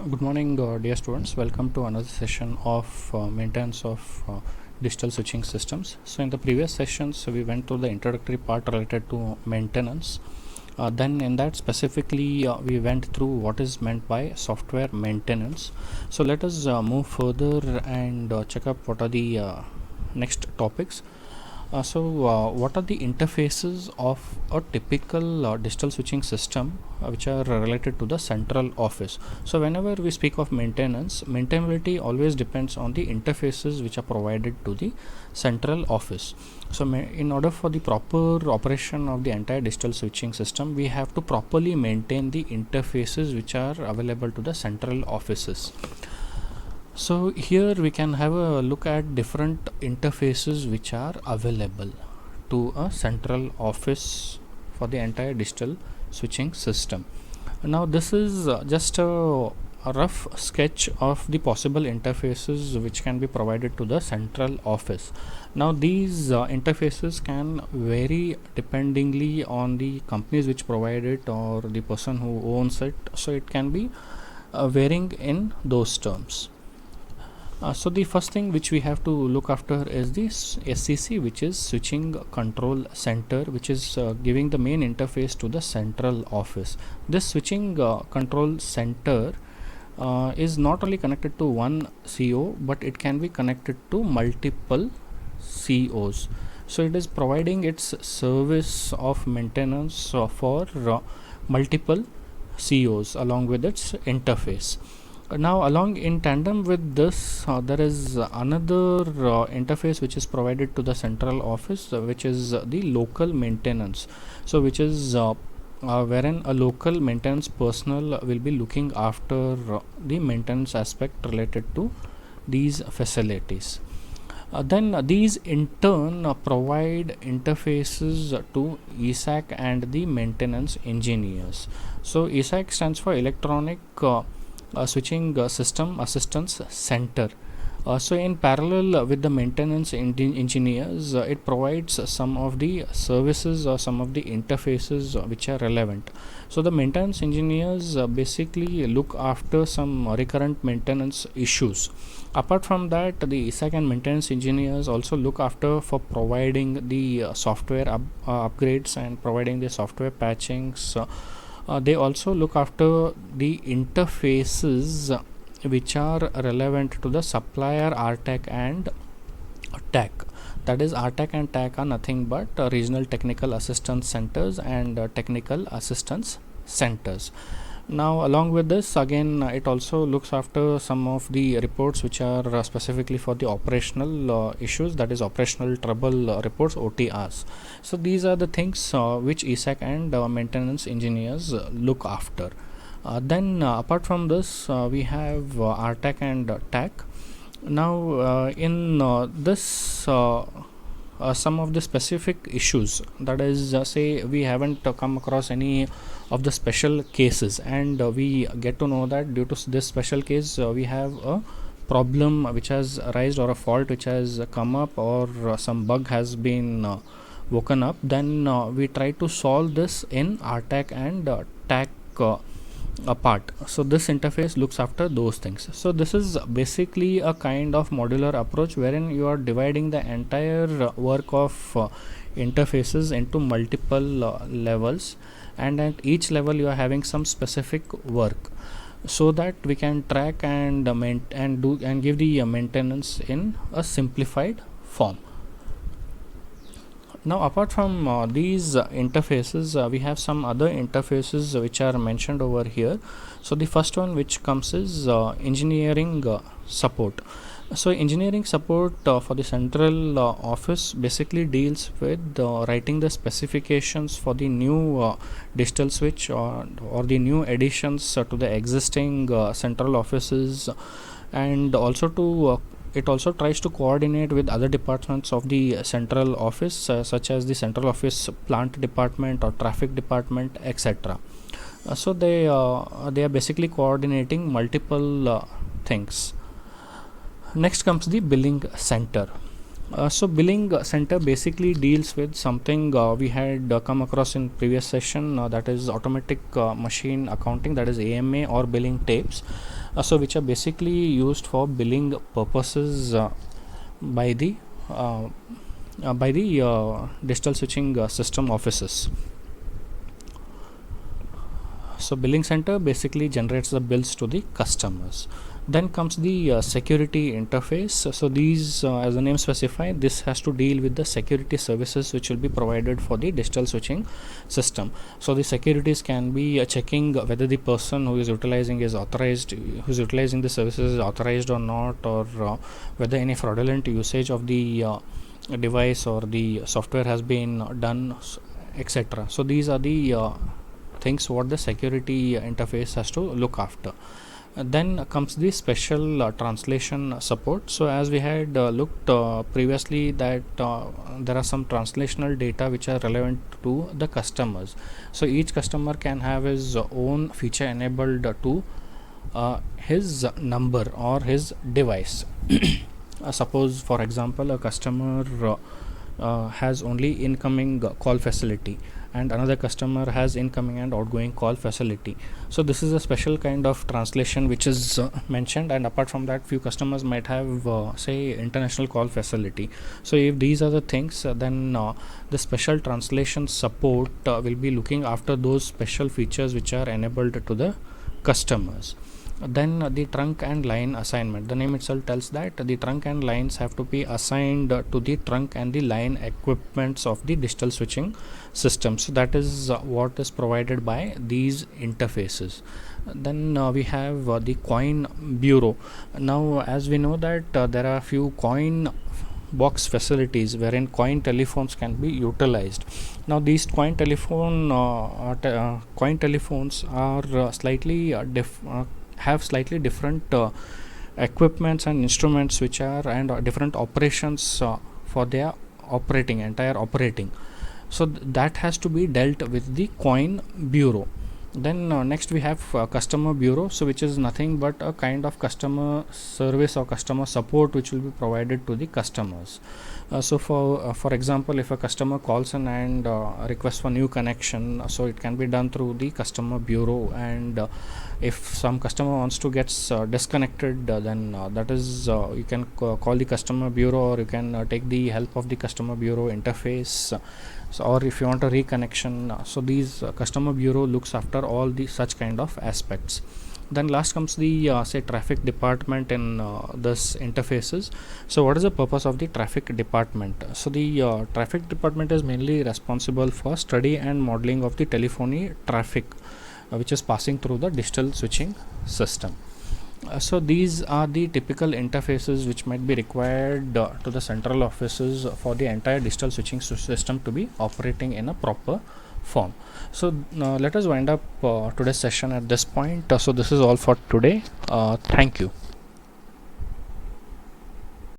Good morning, dear students. Welcome to another session of maintenance of digital switching systems. So, in the previous sessions, we went to the introductory part related to maintenance. Then, in that specifically, we went through what is meant by software maintenance. So, let us move further and check up what are the next topics. What are the interfaces of a typical digital switching system which are related to the central office? So, whenever we speak of maintenance, maintainability always depends on the interfaces which are provided to the central office. So, in order for the proper operation of the entire digital switching system, we have to properly maintain the interfaces which are available to the central offices. So here we can have a look at different interfaces which are available to a central office for the entire digital switching system. Now this is just a rough sketch of the possible interfaces which can be provided to the central office. Now these interfaces can vary dependingly on the companies which provide it or the person who owns it, so it can be varying in those terms. So the first thing which we have to look after is the SCC, which is Switching Control Center, which is giving the main interface to the central office. This Switching Control Center is not only connected to one CO, but it can be connected to multiple COs. So it is providing its service of maintenance for multiple COs along with its interface. Now along in tandem with this, there is another interface which is provided to the central office, which is the local maintenance. So which is wherein a local maintenance personnel will be looking after the maintenance aspect related to these facilities. Then these in turn provide interfaces to ESAC and the maintenance engineers. So ESAC stands for Electronic Switching System Assistance Center. So in parallel with the maintenance engineers, it provides some of the services or some of the interfaces which are relevant. So the maintenance engineers basically look after some recurrent maintenance issues. Apart from that, the ESAC and maintenance engineers also look after for providing the software upgrades and providing the software patchings. They also look after the interfaces which are relevant to the supplier RTAC and TAC. That is, RTAC and TAC are nothing but regional technical assistance centers and technical assistance centers. Now along with this, again it also looks after some of the reports which are specifically for the operational issues, that is operational trouble reports, OTRs. So these are the things which ESAC and maintenance engineers look after. Then apart from this, we have RTAC and TAC. Now in this some of the specific issues, that is say we haven't come across any of the special cases, and we get to know that due to this special case we have a problem which has arisen or a fault which has come up, or some bug has been woken up. Then we try to solve this in RTAC and TAC apart. So this interface looks after those things. So this is basically a kind of modular approach wherein you are dividing the entire work of interfaces into multiple levels, and at each level you are having some specific work, so that we can track and give the maintenance in a simplified form. Now apart from these interfaces, we have some other interfaces which are mentioned over here. So the first one which comes is engineering support. So engineering support for the central office basically deals with writing the specifications for the new digital switch or the new additions to the existing central offices, and also to it also tries to coordinate with other departments of the central office, such as the central office plant department or traffic department, etc. So they are basically coordinating multiple things. Next comes the billing center. So billing center basically deals with something we had come across in previous session, that is automatic machine accounting, that is AMA or billing tapes. so which are basically used for billing purposes by the digital switching system offices. So billing center basically generates the bills to the customers. Then comes the security interface. So these, as the name specify, this has to deal with the security services which will be provided for the digital switching system. So the securities can be checking whether the person who is utilizing is authorized, who is utilizing the services is authorized or not, or whether any fraudulent usage of the device or the software has been done, etc. So these are the things what the security interface has to look after. Then comes the special translation support. So as we had looked previously that there are some translational data which are relevant to the customers. So each customer can have his own feature enabled to his number or his device. Suppose for example a customer has only incoming call facility, and another customer has incoming and outgoing call facility. So this is a special kind of translation which is mentioned, and apart from that few customers might have say international call facility. So if these are the things, then the special translation support will be looking after those special features which are enabled to the customers. Then the trunk and line assignment, the name itself tells that the trunk and lines have to be assigned to the trunk and the line equipments of the digital switching system. So that is what is provided by these interfaces. Then we have the coin bureau. Now as we know that there are few coin box facilities wherein coin telephones can be utilized. Now these coin telephones are slightly have slightly different equipments and instruments which are and different operations for their entire operating. So that has to be dealt with the coin bureau. Then next we have customer bureau, so which is nothing but a kind of customer service or customer support which will be provided to the customers. So for example, if a customer calls in and requests for new connection, so it can be done through the customer bureau. And if some customer wants to get disconnected, then that is you can call the customer bureau, or you can take the help of the customer bureau interface. So, or if you want a reconnection, so these customer bureau looks after all the such kind of aspects. Then last comes the say traffic department in this interfaces. So what is the purpose of the traffic department? So the traffic department is mainly responsible for study and modeling of the telephony traffic which is passing through the digital switching system. So these are the typical interfaces which might be required to the central offices for the entire digital switching system to be operating in a proper form. So let us wind up today's session at this point. So this is all for today. Thank you.